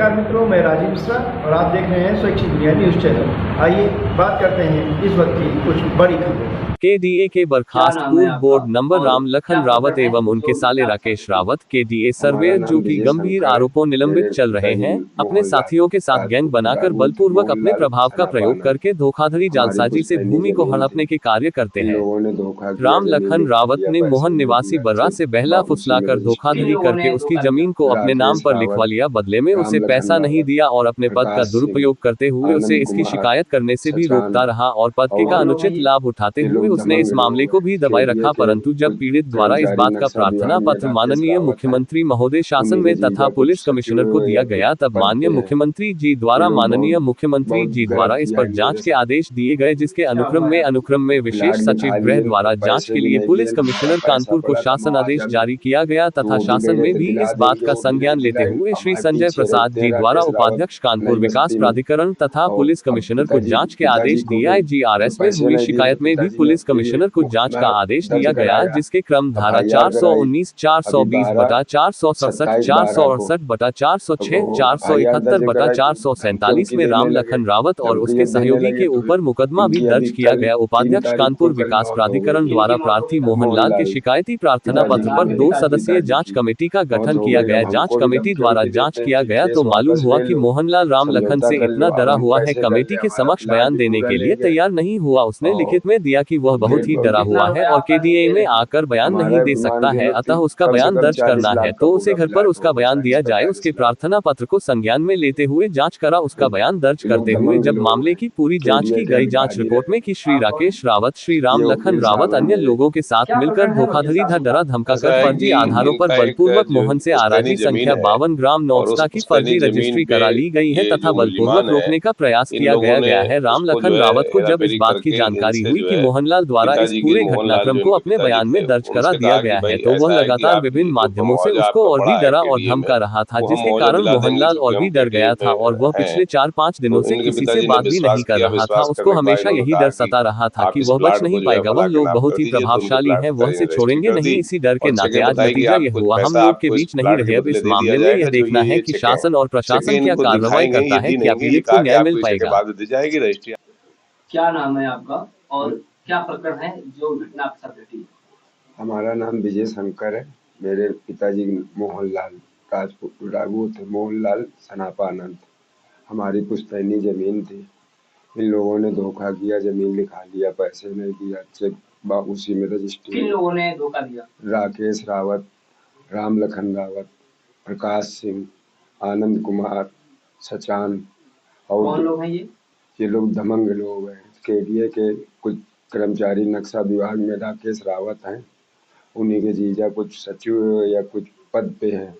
नमस्कार मित्रों, मैं राजीव मिश्रा और आप देख रहे हैं स्वैच्छिक मीडिया न्यूज चैनल। आइए बात करते हैं इस वक्त की कुछ बड़ी खबरों। केडीए के बर्खास्त पूर्व बोर्ड नंबर राम लखन रावत एवं उनके साले राकेश रावत केडीए सर्वेयर जो कि गंभीर आरोपों निलंबित चल रहे हैं, अपने साथियों के साथ गैंग बनाकर बलपूर्वक अपने प्रभाव का प्रयोग करके धोखाधड़ी जालसाजी से भूमि को हड़पने के कार्य करते हैं। राम लखन रावत ने मोहन निवासी बर्रा से बहला फुसलाकर धोखाधड़ी करके उसकी जमीन को अपने नाम पर लिखवा लिया, बदले में उसे पैसा नहीं दिया और अपने पद का दुरुपयोग करते हुए उसे इसकी शिकायत करने से भी रोकता रहा और पद का अनुचित लाभ उठाते हुए उसने इस मामले को भी दबाए रखा। परंतु जब पीड़ित द्वारा इस बात का प्रार्थना पत्र माननीय मुख्यमंत्री महोदय शासन में तथा पुलिस कमिश्नर को दिया गया, तब माननीय मुख्यमंत्री जी द्वारा इस पर जांच के आदेश दिए गए, जिसके अनुक्रम में विशेष सचिव गृह द्वारा जांच के लिए पुलिस कमिश्नर कानपुर को शासन आदेश जारी किया गया तथा शासन में भी इस बात का संज्ञान लेते हुए श्री संजय प्रसाद जी द्वारा उपाध्यक्ष कानपुर विकास प्राधिकरण तथा पुलिस कमिश्नर को जांच के आदेश दिए। IGRS में हुई शिकायत में भी पुलिस कमिश्नर को जांच का आदेश दिया गया, जिसके क्रम धारा 419, 420/467, 468/406, 471/447 में राम लखन रावत और उसके सहयोगी के ऊपर मुकदमा भी दर्ज किया गया। उपाध्यक्ष कानपुर विकास प्राधिकरण द्वारा प्रार्थी मोहनलाल के शिकायती प्रार्थना पत्र पर 2 सदस्यीय जांच कमेटी का गठन किया गया। जांच कमेटी द्वारा जांच किया गया तो मालूम हुआ कि मोहनलाल राम लखन से इतना डरा हुआ है, कमेटी के समक्ष बयान देने के लिए तैयार नहीं हुआ। उसने लिखित में दिया कि वह बहुत ही डरा हुआ है और केडीए में आकर बयान नहीं दे सकता है, अतः उसका बयान दर्ज करना है तो उसे घर पर उसका बयान दिया जाए। उसके प्रार्थना पत्र को संज्ञान में लेते हुए जांच करा। उसका बयान दर्ज करते हुए जब मामले की पूरी जांच की गई, जांच रिपोर्ट में कि श्री राकेश रावत, श्री राम लखन रावत अन्य लोगों के साथ मिलकर धोखाधड़ी डरा धमकाकर फर्जी आधारों पर बलपूर्वक मोहन से आराजी संख्या 52 ग्राम नौक्स्टा की फर्जी रजिस्ट्री करा ली गई है तथा बलपूर्वक रोकने का प्रयास किया गया है। राम लखन रावत को जब इस बात की जानकारी हुई कि मोहनलाल द्वारा इस पूरे घटनाक्रम को अपने बयान में दर्ज करा दिया गया है, तो वह लगातार विभिन्न माध्यमों से उसको और भी डरा और धमका रहा था, जिसके कारण मोहनलाल और भी डर गया था और वह पिछले 4-5 दिनों से किसी से बात भी नहीं कर रहा था। उसको हमेशा यही डर सता रहा था कि वह बच नहीं पाएगा। वह लोग बहुत ही प्रभावशाली हैं, वह से छोड़ेंगे नहीं। इसी डर के नाते आज नतीजा यह हुआ। हम लोग के बीच नहीं रहे। अब इस मामले में यह देखना है कि शासन और प्रशासन क्या कार्रवाई करता है, क्या पीड़ित को न्याय मिल पाएगा। क्या नाम है आपका और क्या प्रकरण है जो घटना आपके साथ घटी? हमारा नाम विजय शंकर है। मेरे पिताजी मोहनलाल राजपूत थे, मोहनलाल सनापानंद। हमारी पुश्तैनी जमीन थी, इन लोगों ने धोखा किया, जमीन लिखा लिया, पैसे नहीं दिया, चेक उसी में रजिस्ट्री। किन लोगों ने धोखा दिया? राकेश रावत, राम लखन रावत, प्रकाश सिंह, आनंद कुमार, सचान और कौन लोग हैं ये? ये लोग दमंग लोग हैं। केडीए के कुछ कर्मचारी नक्शा विभाग में राकेश रावत हैं, उन्हीं के जीजा कुछ सचिव या कुछ पद पे हैं।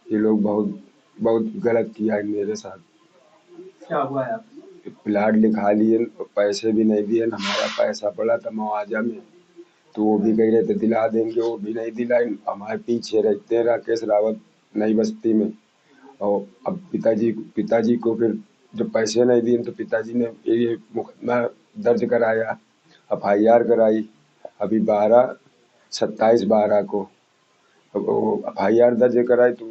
ये लोग बहुत गलत किया है मेरे साथ। क्या हुआ है? प्लाट लिखा लिए, पैसे भी नहीं दिए। हमारा पैसा पड़ा था मुआवजा में, तो वो भी कह रहे थे दिला देंगे, वो भी नहीं दिलाए। हमारे पीछे रहते हैं राकेश रावत नई बस्ती में। और अब पिताजी को फिर जब पैसे नहीं दिए तो पिताजी ने ये मुकदमा दर्ज कराया, FIR कराई। अभी 27/12 को FIR दर्ज कराई तो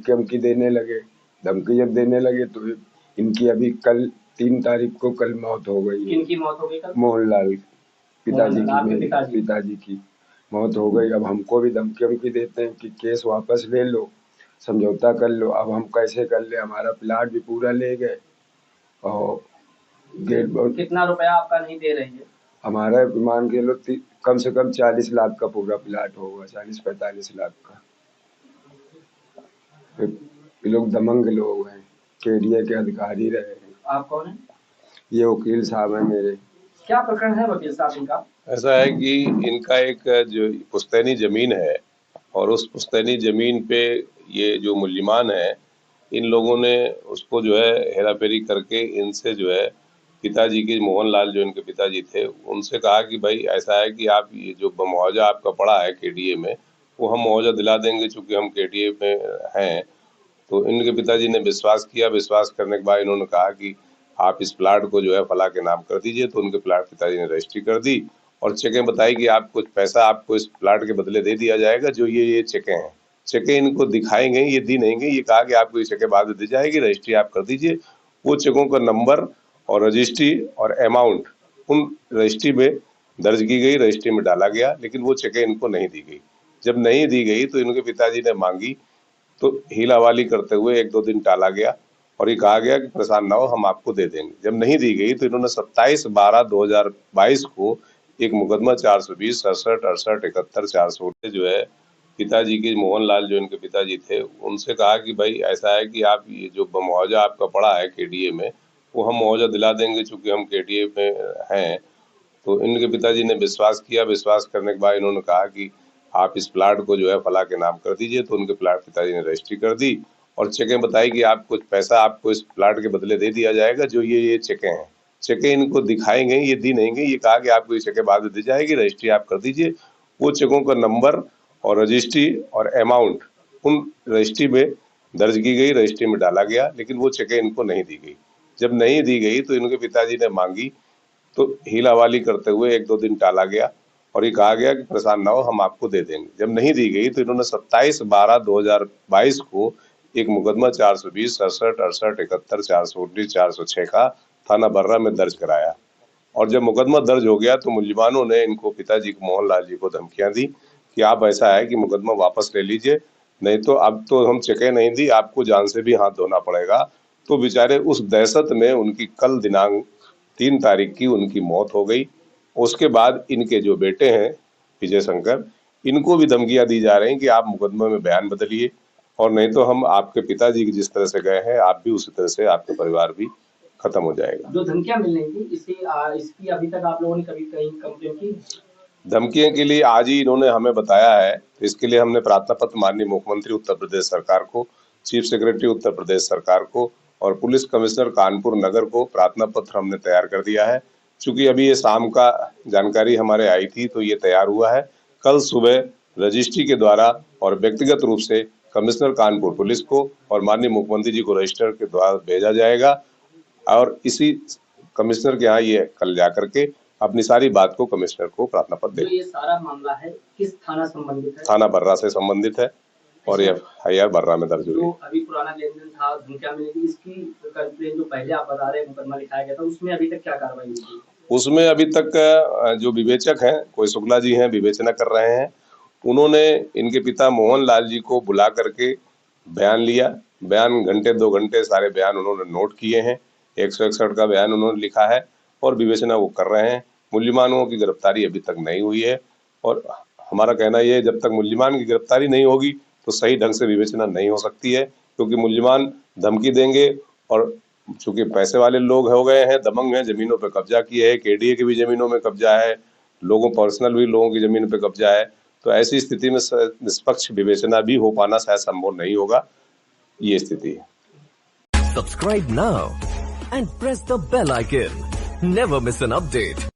धमकी देने लगे। धमकी जब देने लगे तो इनकी अभी कल 3 तारीख को कल मौत हो गई। इनकी मौत हो गई कल? मोहनलाल पिताजी की मौत हो गई। अब हमको भी धमकी देते हैं कि केस वापस ले लो, समझौता कर लो। अब हम कैसे कर ले? हमारा प्लाट भी पूरा ले गए और कितना रुपया आपका नहीं दे रही है? हमारा मान के लो कम से कम 40 लाख का पूरा प्लाट होगा, 40-45 लाख का। ये लोग दमंग लोग हैं, केडीए के अधिकारी रहे हैं। आप कौन है? ये वकील साहब है मेरे। क्या प्रकरण है वकील साहब इनका? ऐसा है कि इनका एक जो पुश्तैनी जमीन है और उस पुश्तैनी जमीन पे ये जो मुल्जिमान है, इन लोगों ने उसको जो है हेराफेरी करके इनसे जो है पिताजी के मोहनलाल जो इनके पिताजी थे, उनसे कहा कि भाई ऐसा है कि आप ये जो मुआवजा आपका पड़ा है केडीए में, वो हम मुआवजा दिला देंगे, चूँकि हम केडीए में हैं। तो इनके पिताजी ने विश्वास किया। विश्वास करने के बाद इन्होंने कहा कि आप इस प्लाट को जो है फला के नाम कर दीजिए। तो उनके प्लाट पिताजी ने रजिस्ट्री कर दी और चेकें बताई कि आप कुछ पैसा आपको इस प्लाट के बदले दे दिया जाएगा, जो ये चेकें हैं। चेकें इनको दिखाई गई, ये दी नहीं गई। ये कहा कि आपको ये चेकें बाद में दी जाएगी, रजिस्ट्री आप कर दीजिए। वो चेकों का नंबर और रजिस्ट्री और अमाउंट उन रजिस्ट्री में दर्ज की गई, रजिस्ट्री में डाला गया, लेकिन वो चेकें इनको नहीं दी गई। जब नहीं दी गई तो इनके पिताजी ने मांगी, तो हील हवाली करते हुए 1-2 दिन टाला गया और ये कहा गया कि परेशान ना हो, हम आपको दे देंगे। जब नहीं दी गई तो इन्होंने 27/12/2022 को एक मुकदमा 420, 67, 68, 71, 416 जो है पिताजी के मोहनलाल जो इनके पिताजी थे उनसे कहा कि भाई ऐसा है कि आप ये जो मुआवजा आपका पड़ा है केडीए में, वो हम मुआवजा दिला देंगे, चूंकि हम केडीए में हैं। तो इनके पिताजी ने विश्वास किया। विश्वास करने के बाद इन्होंने कहा कि आप इस प्लाट को जो है फला के नाम कर दीजिए। तो उनके प्लाट पिताजी ने रजिस्ट्री कर दी और चेकें बताई कि आप कुछ पैसा आपको इस प्लाट के बदले दे दिया जाएगा। जो ये चेकें हैं, चेकें इनको दिखाई गई, ये दी नहीं गई। ये कहा कि आपको ये चेकें बाद में दी जाएगी, रजिस्ट्री आप कर दीजिए। वो चेकों का नंबर और रजिस्ट्री और अमाउंट उन रजिस्ट्री में दर्ज की गई, रजिस्ट्री में डाला गया, लेकिन वो चेकें इनको नहीं दी गई। जब नहीं दी गई तो इनके पिताजी ने मांगी, तो हील हवाली करते हुए 1-2 दिन टाला गया और ये कहा गया कि परेशान ना हो, हम आपको दे देंगे। जब नहीं दी गई तो इन्होंने 27/12/2022 को एक मुकदमा 420, 67, 68, 71, 419, 406 का थाना बर्रा में दर्ज कराया। और जब मुकदमा दर्ज हो गया तो मुलजिमानों ने इनको पिताजी को मोहनलाल जी को धमकियां दी कि आप ऐसा है कि मुकदमा वापस ले लीजिए, नहीं तो अब तो हम चेकें नहीं दी, आपको जान से भी हाथ धोना पड़ेगा। तो बेचारे उस दहशत में उनकी कल दिनांक 3 तारीख की उनकी मौत हो गई। उसके बाद इनके जो बेटे हैं विजय शंकर, इनको भी धमकियां दी जा रही हैं कि आप मुकदमे में बयान बदलिए और नहीं तो हम आपके पिताजी की जिस तरह से गए हैं, आप भी उसी तरह से, आपका परिवार भी खत्म हो जाएगा। जो धमकियां मिल रही थी इसकी अभी तक आप लोगों ने कभी कहीं कंप्लेन की? धमकियों के लिए आज ही इन्होंने हमें बताया है। तो इसके लिए हमने प्रार्थना पत्र माननीय मुख्यमंत्री उत्तर प्रदेश सरकार को, चीफ सेक्रेटरी उत्तर प्रदेश सरकार को और पुलिस कमिश्नर कानपुर नगर को प्रार्थना पत्र हमने तैयार कर दिया है। चूंकि अभी ये शाम का जानकारी हमारे आई थी तो ये तैयार हुआ है। कल सुबह रजिस्ट्री के द्वारा और व्यक्तिगत रूप से कमिश्नर कानपुर पुलिस को और माननीय मुख्यमंत्री जी को रजिस्टर के द्वारा भेजा जाएगा और इसी कमिश्नर के यहाँ ये कल जाकर के अपनी सारी बात को कमिश्नर को प्रार्थना पत्र जो दे। ये सारा मामला है किस थाना संबंधित है? थाना बर्रा से संबंधित है और ये FIR बर्रा में दर्ज हुई जो है। अभी पुराना लेन देन था, धमकियां मिली थी, इसकी कंप्लेन जो पहले आप बता रहे हैं मुकदमा लिखाया गया था, उसमें अभी तक क्या कार्रवाई हुई थी? उसमें अभी तक जो विवेचक हैं, कोई शुक्ला जी हैं, विवेचना कर रहे हैं। उन्होंने इनके पिता मोहनलाल जी को बुला करके बयान लिया। बयान घंटे 2 घंटे सारे बयान उन्होंने नोट किए हैं। 161 का बयान उन्होंने लिखा है और विवेचना वो कर रहे हैं। मुल्जिमानों की गिरफ्तारी अभी तक नहीं हुई है और हमारा कहना यह है, जब तक मुल्जिमान की गिरफ्तारी नहीं होगी तो सही ढंग से विवेचना नहीं हो सकती है, क्योंकि मुल्जिमान धमकी देंगे और चूंकि पैसे वाले लोग हो गए हैं, दबंग हैं, जमीनों पे कब्जा किए हैं, केडीए की भी जमीनों में कब्जा है, लोगों पर्सनल भी लोगों की जमीन पे कब्जा है। तो ऐसी स्थिति में निष्पक्ष विवेचना भी हो पाना शायद संभव नहीं होगा। ये स्थिति है। Subscribe now and press the bell icon. Never miss an update.